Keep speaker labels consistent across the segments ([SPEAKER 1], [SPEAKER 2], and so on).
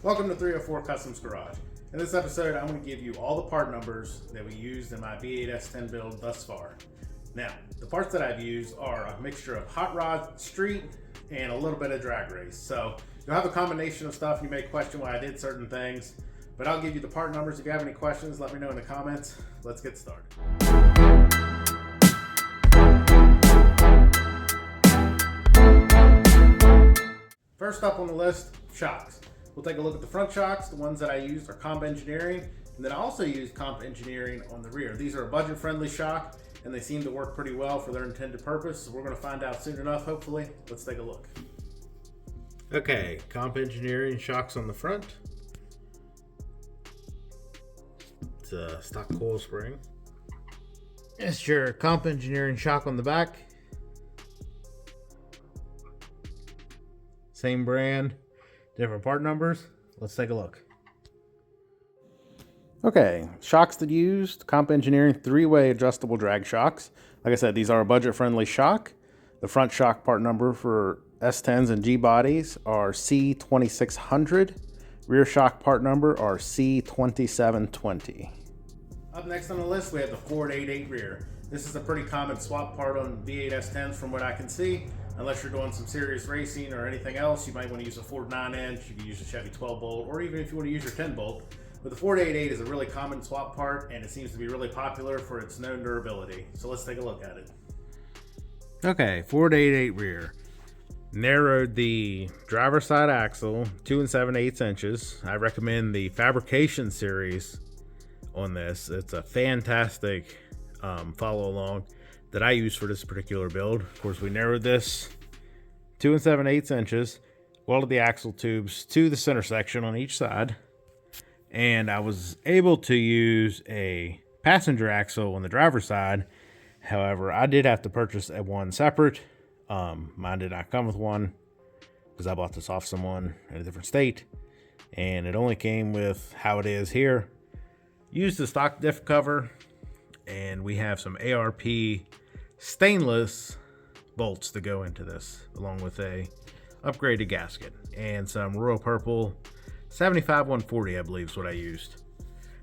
[SPEAKER 1] Welcome to 304 Customs Garage. In this episode, I'm going to give you all the part numbers that we used in my V8 S10 build thus far. Now, the parts that I've used are a mixture of hot rod, street, and a little bit of drag race. So you'll have a combination of stuff. You may question why I did certain things, but I'll give you the part numbers. If you have any questions, let me know in the comments. Let's get started. First up on the list, shocks. We'll take a look at the front shocks. The ones that I used are Comp Engineering, and then I also used Comp Engineering on the rear. These are a budget-friendly shock, and they seem to work pretty well for their intended purpose, so we're going to find out soon enough, hopefully. Let's take a look.
[SPEAKER 2] Okay, Comp Engineering shocks on the front. It's a stock coil spring. It's your Comp Engineering shock on the back. Same brand, different part numbers. Let's take a look.
[SPEAKER 1] Okay, shocks that used, Comp Engineering 3-way adjustable drag shocks. Like I said, these are a budget-friendly shock. The front shock part number for S10s and G bodies are C2600. Rear shock part number are C2720. Up next on the list, we have the Ford 888 rear. This is a pretty common swap part on V8 S10s from what I can see. Unless you're doing some serious racing or anything else, you might want to use a Ford 9-inch, you can use a Chevy 12-bolt, or even if you want to use your 10-bolt. But the Ford 888 is a really common swap part, and it seems to be really popular for its known durability. So let's take a look at it.
[SPEAKER 2] Okay, Ford 888 rear. Narrowed the driver's side axle 2 7/8 inches. I recommend the fabrication series on this. It's a fantastic follow along that I use for this particular build. Of course, we narrowed this 2 7/8 inches, welded the axle tubes to the center section on each side, and I was able to use a passenger axle on the driver's side. However, I did have to purchase one separate. Mine did not come with one because I bought this off someone in a different state, and it only came with how it is here. Used the stock diff cover, and we have some ARP stainless bolts to go into this, along with a upgraded gasket and some Royal Purple 75-140, I believe is what I used.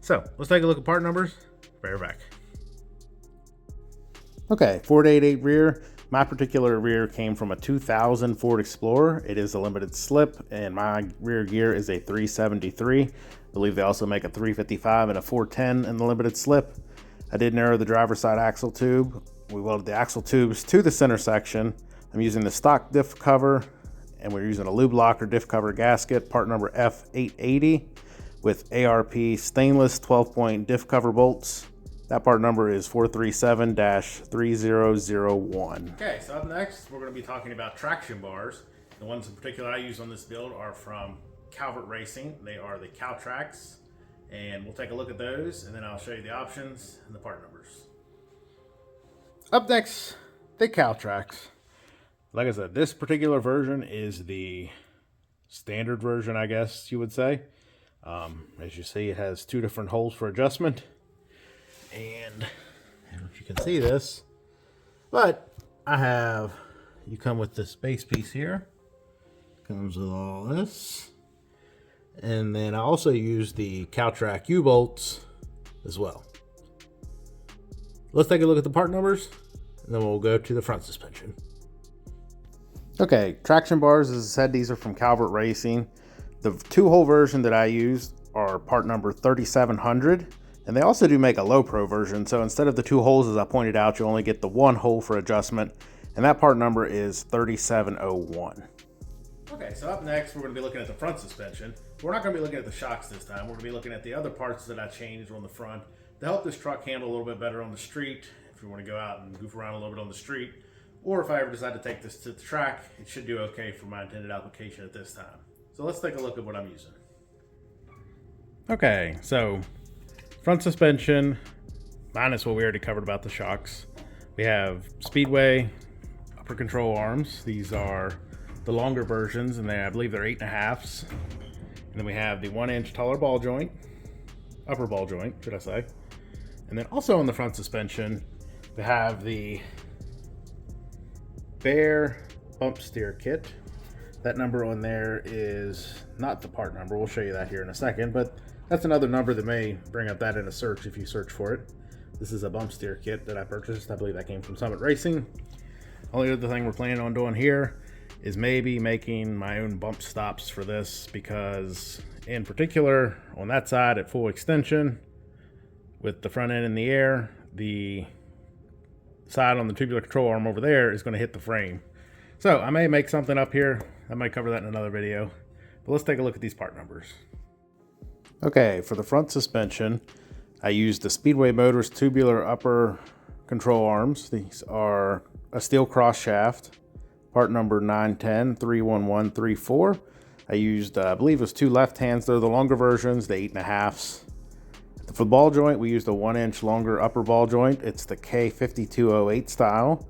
[SPEAKER 2] So let's take a look at part numbers. Be right back.
[SPEAKER 1] Okay, Ford 888 rear. My particular rear came from a 2000 Ford Explorer. It is a limited slip, and my rear gear is a 373. I believe they also make a 355 and a 410 in the limited slip. I did narrow the driver's side axle tube. We welded the axle tubes to the center section. I'm using the stock diff cover, and we're using a lube locker diff cover gasket, part number F880, with ARP stainless 12-point diff cover bolts. That part number is 437-3001. Okay, so up next, we're going to be talking about traction bars. The ones in particular I use on this build are from Calvert Racing. They are the Caltrax, and we'll take a look at those, and then I'll show you the options and the part numbers.
[SPEAKER 2] Up next, the Caltrax. Like I said, this particular version is the standard version, I guess you would say. As you see, it has 2 different holes for adjustment. And I don't know if you can see this, but you come with this base piece here. Comes with all this. And then I also use the Caltrax U-bolts as well. Let's take a look at the part numbers, and then we'll go to the front suspension.
[SPEAKER 1] Okay, traction bars, as I said, these are from Calvert Racing. The 2-hole version that I used are part number 3700, and they also do make a low pro version. So instead of the 2 holes, as I pointed out, you only get the 1 hole for adjustment, and that part number is 3701. Okay, so up next, we're going to be looking at the front suspension. We're not going to be looking at the shocks this time. We're going to be looking at the other parts that I changed on the front to help this truck handle a little bit better on the street. If you want to go out and goof around a little bit on the street, or if I ever decide to take this to the track, it should do okay for my intended application at this time. So let's take a look at what I'm using.
[SPEAKER 2] Okay, so front suspension, minus what we already covered about the shocks. We have Speedway upper control arms. These are the longer versions, and I believe they're 8.5s. And then we have the 1-inch taller ball joint, upper ball joint, should I say. And then also on the front suspension, we have the Bear bump steer kit. That number on there is
[SPEAKER 1] not the part number. We'll show you that here in a second, but that's another number that may bring up that in a search if you search for it. This is a bump steer kit that I purchased. I believe that came from Summit Racing. Only other thing we're planning on doing here is maybe making my own bump stops for this, because in particular on that side at full extension with the front end in the air, the side on the tubular control arm over there is going to hit the frame. So I may make something up here. I might cover that in another video, but let's take a look at these part numbers. Okay, for the front suspension, I used the Speedway Motors tubular upper control arms. These are a steel cross shaft, part number 910-31134. I used, I believe it was 2 left hands. They're the longer versions, the 8.5s. For the ball joint, we used a 1-inch longer upper ball joint. It's the K5208 style.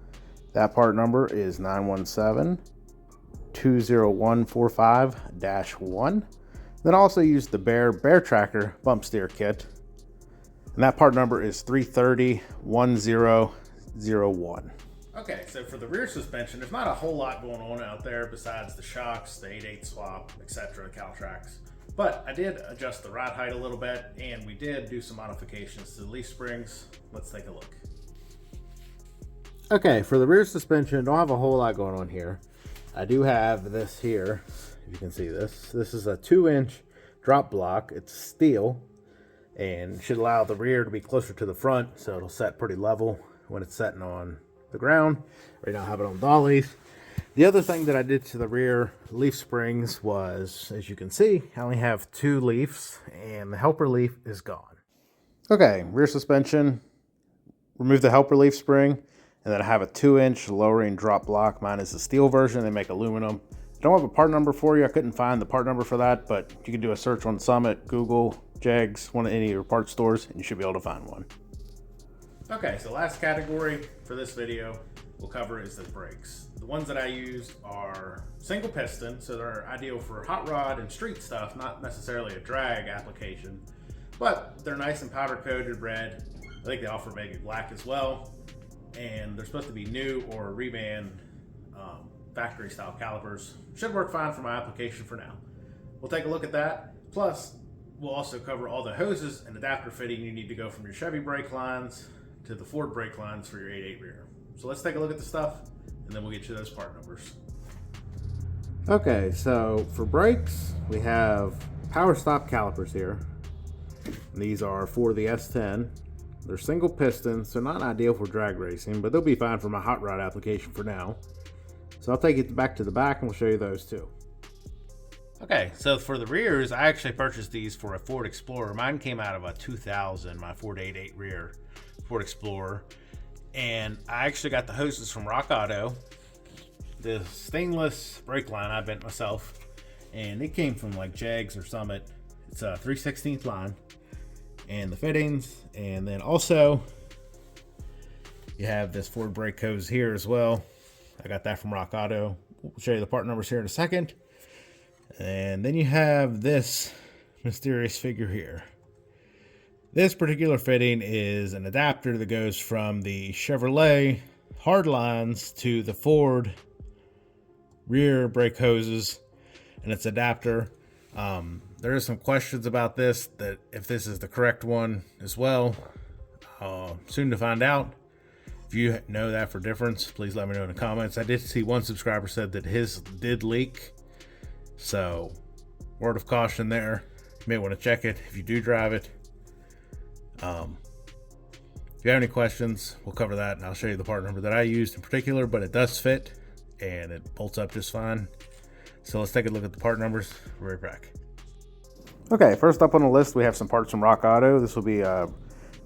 [SPEAKER 1] That part number is 917-20145-1. Then I also used the Bear Tracker bump steer kit. And that part number is 330-1001. Okay, so for the rear suspension, there's not a whole lot going on out there besides the shocks, the 8/8 swap, etc., Caltrax. But I did adjust the rod height a little bit, and we did do some modifications to the leaf springs. Let's take a look. Okay, for the rear suspension, don't have a whole lot going on here. I do have this here, if you can see this. This is a 2-inch drop block. It's steel and should allow the rear to be closer to the front, so it'll set pretty level when it's setting on the ground. Right now I have it on dollies. The other thing that I did to the rear leaf springs was, as you can see, I only have 2 leaves and the helper leaf is gone. Okay, rear suspension, remove the helper leaf spring, and then I have a 2-inch lowering drop block. Mine is the steel version. They make aluminum. I don't have a part number for you. I couldn't find the part number for that, but you can do a search on Summit, Google, Jegs, one of any of your parts stores, and you should be able to find one. Okay, so last category for this video we'll cover is the brakes. The ones that I used are single piston, so they're ideal for hot rod and street stuff, not necessarily a drag application, but they're nice and powder coated red. I think they offer maybe black as well, and they're supposed to be new or reman factory style calipers. Should work fine for my application for now. We'll take a look at that. Plus, we'll also cover all the hoses and adapter fitting you need to go from your Chevy brake lines to the Ford brake lines for your 8/8 rear. So let's take a look at the stuff, and then we'll get you those part numbers. Okay, so for brakes, we have power stop calipers here. These are for the S10. They're single piston, so not ideal for drag racing, but they'll be fine for my hot rod application for now. So I'll take it back to the back and we'll show you those too. Okay, so for the rears, I actually purchased these for a Ford Explorer. Mine came out of a 2000, my Ford 8/8 rear Ford Explorer. And I actually got the hoses from Rock Auto. The stainless brake line I bent myself, and it came from like Jegs or Summit. It's a 3/16 line, and the fittings, and then also you have this Ford brake hose here as well. I got that from Rock Auto. We'll show you the part numbers here in a second. And then you have this mysterious figure here. This particular fitting is an adapter that goes from the Chevrolet hardlines to the Ford rear brake hoses, and it's adapter. There is some questions about this, that if this is the correct one as well. Soon to find out. If you know that for difference, please let me know in the comments. I did see one subscriber said that his did leak, so word of caution there. You may want to check it if you do drive it. If you have any questions, we'll cover that, and I'll show you the part number that I used in particular, but it does fit and it bolts up just fine. So let's take a look at the part numbers. We'll be right back. Okay, first up on the list, we have some parts from Rock Auto. This will be a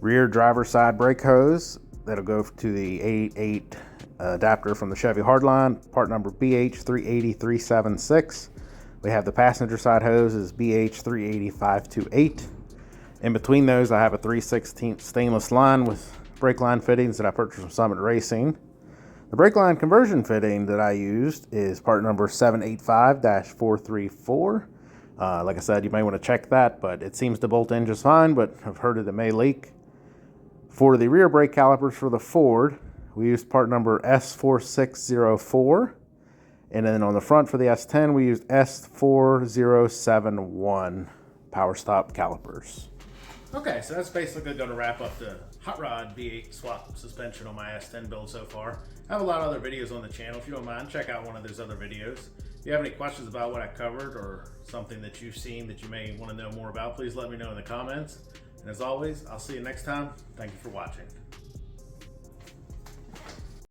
[SPEAKER 1] rear driver side brake hose that'll go to the 8/8 adapter from the Chevy hardline, part number BH380376. We have the passenger side hose is BH380528. In between those, I have a 3/16 stainless line with brake line fittings that I purchased from Summit Racing. The brake line conversion fitting that I used is part number 785-434. Like I said, you may want to check that, but it seems to bolt in just fine, but I've heard it may leak. For the rear brake calipers for the Ford, we used part number S4604. And then on the front for the S10, we used S4071 power stop calipers.
[SPEAKER 2] Okay, so that's basically going to wrap up the Hot Rod V8 swap suspension on my S10 build so far. I have a lot of other videos on the channel. If you don't mind, check out one of those other videos. If you have any questions about what I covered or something that you've seen that you may want to know more about, please let me know in the comments. And as always, I'll see you next time. Thank you for watching.